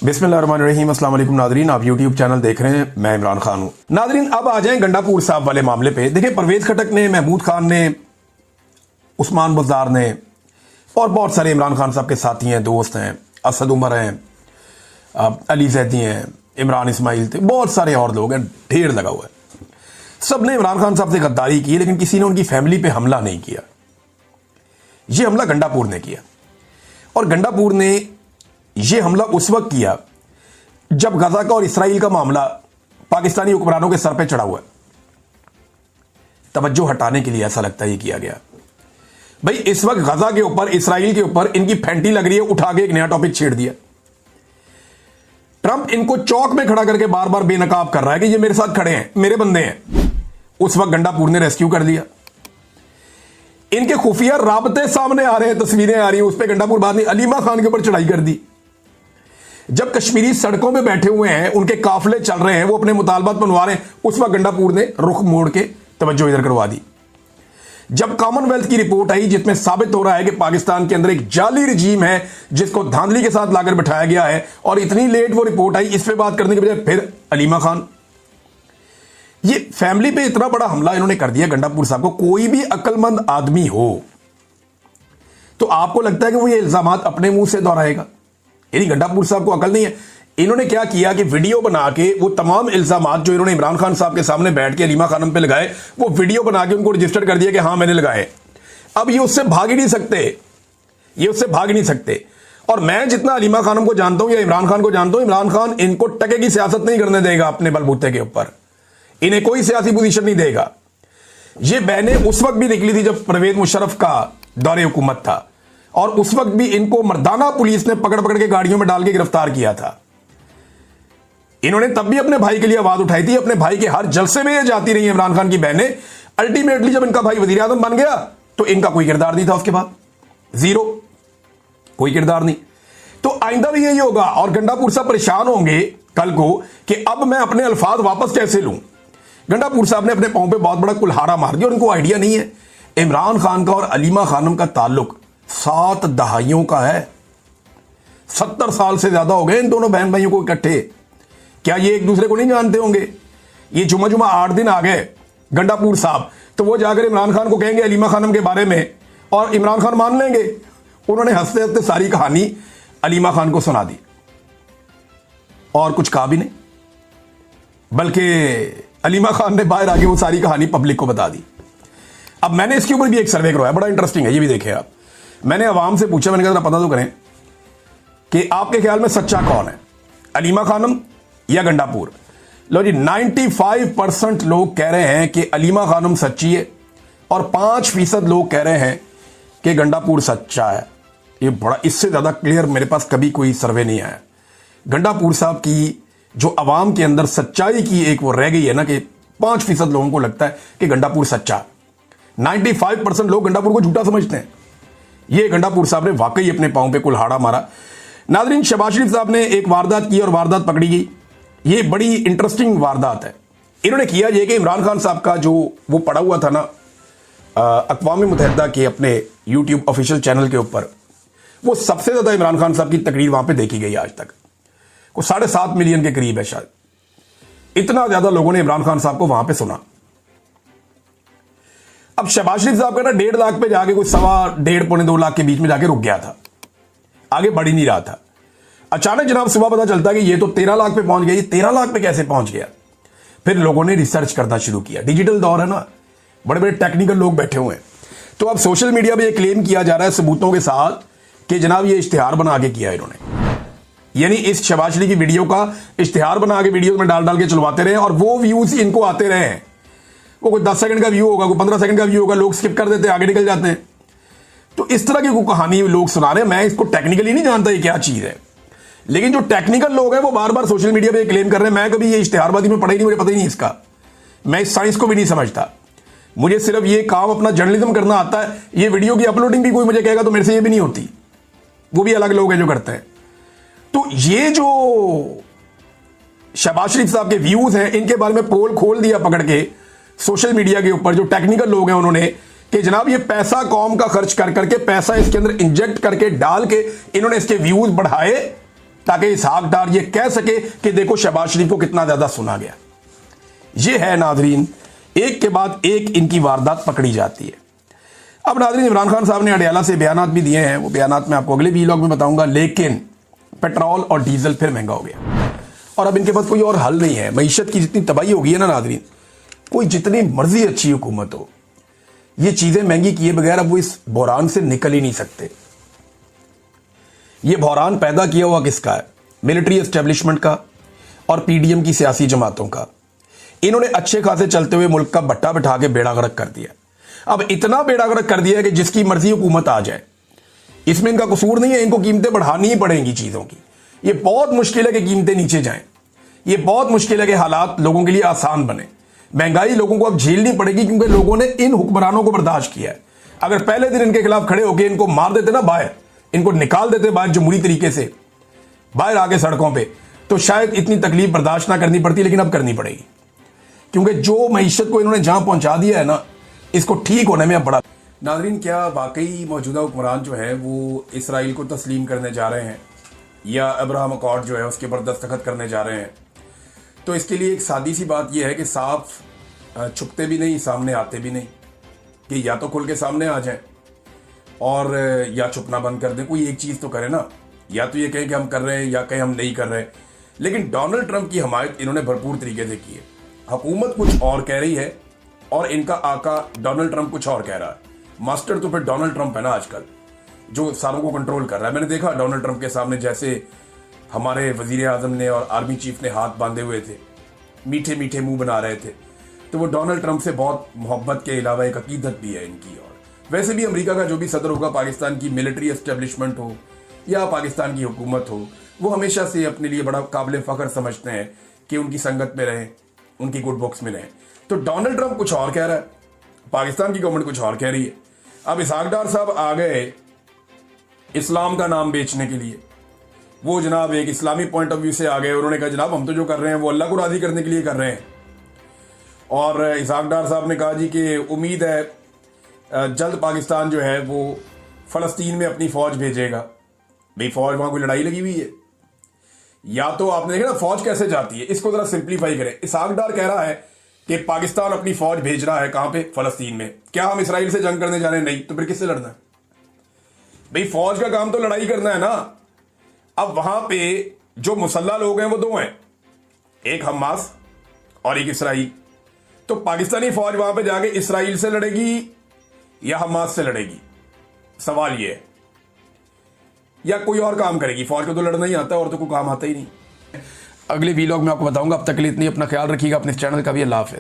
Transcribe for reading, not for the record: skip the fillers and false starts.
बिस्मिल्लाहिर्रहमानिर्रहीम। अस्सलाम वालेकुम नादरीन, आप यूट्यूब चैनल देख रहे हैं, मैं इमरान खान हूं। नादरीन, अब आ जाएं गंडापुर साहब वाले मामले पे। देखिए, परवेज खटक ने, महमूद खान ने, उस्मान बुज़दार ने और बहुत सारे इमरान खान साहब के साथी हैं, दोस्त हैं, असद उमर हैं, अली जैदी हैं, इमरान इस्माइल थे, बहुत सारे और लोग हैं, ढेर लगा हुआ है। सब ने इमरान खान साहब से गद्दारी की, लेकिन किसी ने उनकी फैमिली पे हमला नहीं किया। यह हमला गंडापुर ने किया, और गंडापुर ने यह हमला उस वक्त किया जब गजा का और इसराइल का मामला पाकिस्तानी हुक्मरानों के सर पे चढ़ा हुआ है। तवज्जो हटाने के लिए ऐसा लगता है ये किया गया। भाई, इस वक्त गजा के ऊपर, इसराइल के ऊपर इनकी फैंटी लग रही है, उठा के एक नया टॉपिक छेड़ दिया। ट्रंप इनको चौक में खड़ा करके बार बार बेनकाब कर रहा है कि ये मेरे साथ खड़े हैं, मेरे बंदे हैं। उस वक्त गंडापुर ने रेस्क्यू कर लिया। इनके खुफिया राबते सामने आ रहे हैं, तस्वीरें आ रही हैं, उस पर गंडापुर बाद में अलीमा खान के ऊपर चढ़ाई कर दी। जब कश्मीरी सड़कों में बैठे हुए हैं, उनके काफिले चल रहे हैं, वो अपने मुतालबात बनवा रहे हैं, उस वक्त गंडापुर ने रुख मोड़ के तवज्जो इधर करवा दी। जब कॉमनवेल्थ की रिपोर्ट आई जिसमें साबित हो रहा है कि पाकिस्तान के अंदर एक जाली रजीम है जिसको धांधली के साथ लाकर बिठाया गया है, और इतनी लेट वो रिपोर्ट आई, इस पे बात करने के बजाय फिर अलीमा खान। ये फैमिली पे इतना बड़ा हमला इन्होंने कर दिया गंडापुर साहब को। कोई भी अक्लमंद आदमी हो तो आपको लगता है कि वो ये इल्जामात अपने मुंह से दोहराएगा? यानी गंडापुर साहब को अकल नहीं है। इन्होंने क्या किया कि वीडियो बना के वो तमाम इल्जामात जो इन्होंने इमरान खान साहब के सामने बैठ के अलीमा खानम पे लगाए, वो वीडियो बना के उनको रजिस्टर कर दिया कि हाँ मैंने लगाए। अब ये उससे भाग ही नहीं सकते, ये उससे भाग नहीं सकते। और मैं जितना अलीमा खानम को जानता हूं या इमरान खान को जानता हूं, इमरान खान इनको टके की सियासत नहीं करने देगा अपने बलबूते के ऊपर। इन्हें कोई सियासी पोजीशन नहीं देगा। ये बहनें उस वक्त भी निकली थी जब परवेज मुशर्रफ का दौरे हुकूमत था, और उस वक्त भी इनको मर्दाना पुलिस ने पकड़ पकड़ के गाड़ियों में डाल के गिरफ्तार किया था। इन्होंने तब भी अपने भाई के लिए आवाज उठाई थी। अपने भाई के हर जलसे में ये जाती रही इमरान खान की बहनें। अल्टीमेटली जब इनका भाई वजीर आजम बन गया तो इनका कोई किरदार नहीं था, उसके बाद जीरो, कोई किरदार नहीं। तो आइंदा भी यही होगा, और गंडापुर साहब परेशान होंगे कल को कि अब मैं अपने अल्फाज वापस कैसे लूं। गंडापुर साहब ने अपने पांव पे बहुत बड़ा कुल्हाड़ा मार दिया, और उनको आइडिया नहीं है। इमरान खान का और अलीमा खानम का ताल्लुक 7 दहाइयों का है। 70 साल से ज्यादा हो गए इन दोनों बहन भाइयों को इकट्ठे। क्या ये एक दूसरे को नहीं जानते होंगे? ये जुमा 8 दिन आ गए गंडापुर साहब, तो वो जाकर इमरान खान को कहेंगे अलीमा खानम के बारे में, और इमरान खान मान लेंगे। उन्होंने हंसते हंसते सारी कहानी अलीमा खान को सुना दी, और कुछ कहा भी नहीं, बल्कि अलीमा खान ने बाहर आके वो सारी कहानी पब्लिक को बता दी। अब मैंने इसके ऊपर भी एक सर्वे करवाया, बड़ा इंटरेस्टिंग है, ये भी देखें आप। मैंने अवाम से पूछा, मैंने कहा पता तो करें कि आपके ख्याल में सच्चा कौन है, अलीमा खानम या गंडापुर? लो जी, 95% लोग कह रहे हैं कि अलीमा खानम सच्ची है, और 5% लोग कह रहे हैं कि गंडापुर सच्चा है। ये बड़ा, इससे ज्यादा क्लियर मेरे पास कभी कोई सर्वे नहीं आया। गंडापुर साहब की जो अवाम के अंदर सच्चाई की एक वो रह गई है ना, कि 5% लोगों को लगता है कि गंडापुर सच्चा। 95% लोग गंडापुर को झूठा समझते हैं। ये गंडापुर साहब ने वाकई अपने पांव पे कुल्हाड़ा मारा। नादरीन, शहबाज शरीफ साहब ने एक वारदात की और वारदात पकड़ी गई। ये बड़ी इंटरेस्टिंग वारदात है। इन्होंने किया ये कि इमरान खान साहब का जो वो पड़ा हुआ था ना अक़वाम मुत्तहिदा के अपने यूट्यूब ऑफिशियल चैनल के ऊपर, वो सबसे ज्यादा इमरान खान साहब की तकरीर वहां पे देखी गई आज तक। को 7.5 मिलियन के करीब है शायद। इतना ज्यादा लोगों ने इमरान खान साहब को वहां पे सुना। अब शहबाज शरीफ साहब का ना 1.5 लाख पे जाके कोई 1.5 पौने 2 लाख के बीच में जाके रुक गया था, आगे बढ़ ही नहीं रहा था। अचानक जनाब सुबह पता चलता कि ये तो 13 लाख पे पहुंच गया। ये 13 लाख पे कैसे पहुंच गया? फिर लोगों ने रिसर्च करना शुरू किया। डिजिटल दौर है ना, बड़े बड़े टेक्निकल लोग बैठे हुए हैं। तो अब सोशल मीडिया पे ये क्लेम किया जा रहा है सबूतों के साथ कि जनाब ये इश्तिहार बना के किया इन्होंने। यानी इस शहबाज शरीफ की वीडियो का इश्तिहार बना के वीडियो में डाल डाल के चलवाते रहे, और वो व्यूज इनको आते रहे हैं। वो कोई 10 सेकंड का व्यू होगा, कोई 15 सेकंड का व्यू होगा, लोग स्किप कर देते हैं, आगे निकल जाते हैं। तो इस तरह की कहानी लोग सुना रहे हैं। मैं इसको टेक्निकली नहीं जानता ये क्या चीज है, लेकिन जो टेक्निकल लोग हैं वो बार बार सोशल मीडिया पे क्लेम कर रहे हैं। मैं कभी ये इश्तिहारबाजी में पढ़ा ही नहीं, मुझे पता ही नहीं इसका। मैं इस साइंस को भी नहीं समझता। मुझे सिर्फ ये काम अपना जर्नलिज्म करना आता है। ये वीडियो की अपलोडिंग भी कोई मुझे कहेगा तो मेरे से ये भी नहीं होती, वो भी अलग लोग हैं जो करते हैं। तो ये जो शहबाज शरीफ साहब के व्यूज हैं, इनके बारे में पोल खोल दिया पकड़ के सोशल मीडिया के ऊपर। जो टेक्निकल लोग हैं उन्होंने कि जनाब ये पैसा कौम का खर्च कर करके, पैसा इसके अंदर इंजेक्ट करके डाल के इन्होंने इसके व्यूज बढ़ाए ताकि इसहाक डार ये कह सके कि देखो शहबाज शरीफ को कितना ज्यादा सुना गया। ये है नाजरीन, एक के बाद एक इनकी वारदात पकड़ी जाती है। अब नाजरीन, इमरान खान साहब ने अडयाला से बयानात भी दिए हैं, वो बयानात मैं आपको अगले वीलॉग में बताऊंगा। लेकिन पेट्रोल और डीजल फिर महंगा हो गया और अब इनके पास कोई और हल नहीं है। मईशत की जितनी तबाही हो गई है ना नाजरीन, कोई जितनी मर्जी अच्छी हुकूमत हो, ये चीजें महंगी किए बगैर अब वो इस बहरान से निकल ही नहीं सकते। ये बहरान पैदा किया हुआ किसका है? मिलिट्री एस्टेब्लिशमेंट का और पीडीएम की सियासी जमातों का। इन्होंने अच्छे खासे चलते हुए मुल्क का बट्टा बिठा के बेड़ा गर्क कर दिया। अब इतना बेड़ा गर्क कर दिया है कि जिसकी मर्जी हुकूमत आ जाए, इसमें इनका कसूर नहीं है, इनको कीमतें बढ़ानी ही पड़ेंगी चीजों की। ये बहुत मुश्किल है कि कीमतें नीचे जाएं, ये बहुत मुश्किल है कि हालात लोगों के लिए आसान बने। महंगाई लोगों को अब झेलनी पड़ेगी क्योंकि लोगों ने इन हुक्मरानों को बर्दाश्त किया है। अगर पहले दिन इनके खिलाफ खड़े होकर इनको मार देते ना बाहर, इनको निकाल देते बाहर जमहूरी तरीके से, बाहर आके सड़कों पे, तो शायद इतनी तकलीफ बर्दाश्त ना करनी पड़ती। लेकिन अब करनी पड़ेगी क्योंकि जो मईशत को इन्होंने जहां पहुंचा दिया है ना, इसको ठीक होने में अब बड़ा। नाजरीन, क्या वाकई मौजूदा हुक्मरान जो है वो इसराइल को तस्लीम करने जा रहे हैं या अब्राहम अकॉर्ड जो है उसके ऊपर दस्तखत करने जा रहे हैं? तो इसके लिए एक सादी सी बात यह है कि साफ छुपते भी नहीं, सामने आते भी नहीं, कि या तो खुल के सामने आ जाएं और या छुपना बंद कर दें। कोई एक चीज़ तो करें ना, या तो ये कहें कि हम कर रहे हैं या कहें हम नहीं कर रहे। लेकिन डोनाल्ड ट्रंप की हमायत इन्होंने भरपूर तरीके से की है। हुकूमत कुछ और कह रही है और इनका आका डोनाल्ड ट्रंप कुछ और कह रहा है। मास्टर तो फिर डोनाल्ड ट्रंप है ना आजकल, जो सारों को कंट्रोल कर रहा है। मैंने देखा डोनाल्ड ट्रंप के सामने जैसे हमारे वजीर आजम ने और आर्मी चीफ ने हाथ बांधे हुए थे, मीठे मीठे मुंह बना रहे थे, तो वो डोनाल्ड ट्रंप से बहुत मोहब्बत के अलावा एक अकीदत भी है इनकी। और वैसे भी अमेरिका का जो भी सदर होगा, पाकिस्तान की मिलिट्री एस्टेब्लिशमेंट हो या पाकिस्तान की हुकूमत हो, वो हमेशा से अपने लिए बड़ा काबिल फ़ख्र समझते हैं कि उनकी संगत में रहें, उनकी गुड बुक्स में रहें। तो डोनाल्ड ट्रंप कुछ और कह रहा है, पाकिस्तान की गवर्नमेंट कुछ और कह रही है। अब इसहाक डार साहब आ गए इस्लाम का नाम बेचने के लिए। वो जनाब एक इस्लामी पॉइंट ऑफ व्यू से आ गए। उन्होंने कहा जनाब हम तो जो कर रहे हैं वो अल्लाह को राजी करने के लिए कर रहे हैं। और इसहाक डार साहब ने कहा जी कि उम्मीद है जल्द पाकिस्तान जो है वो फ़लस्तीन में अपनी फ़ौज भेजेगा। भाई फ़ौज वहाँ कोई लड़ाई लगी हुई है? या तो आपने देखा ना फ़ौज कैसे जाती है, इसको ज़रा सिंप्लीफाई करें। इसहाक डार कह रहा है कि पाकिस्तान अपनी फ़ौज भेज रहा है कहाँ पे? फ़लस्तीन में। क्या हम इसराइल से जंग करने जा रहे हैं? नहीं। तो फिर किससे लड़ना है? भाई फ़ौज का काम तो लड़ाई करना है ना। अब वहां पे जो मुसल्ला लोग हैं वो दो हैं, एक हमास और एक इसराइल। तो पाकिस्तानी फौज वहां पे जाके इसराइल से लड़ेगी या हमास से लड़ेगी? सवाल ये है। या कोई और काम करेगी? फौज को तो लड़ना ही आता है और तो कोई काम आता ही नहीं। अगले वीलॉग में आपको बताऊंगा। अब तक के लिए इतनी, अपना ख्याल रखिएगा, अपने चैनल का भी। अल्लाह हाफिज़।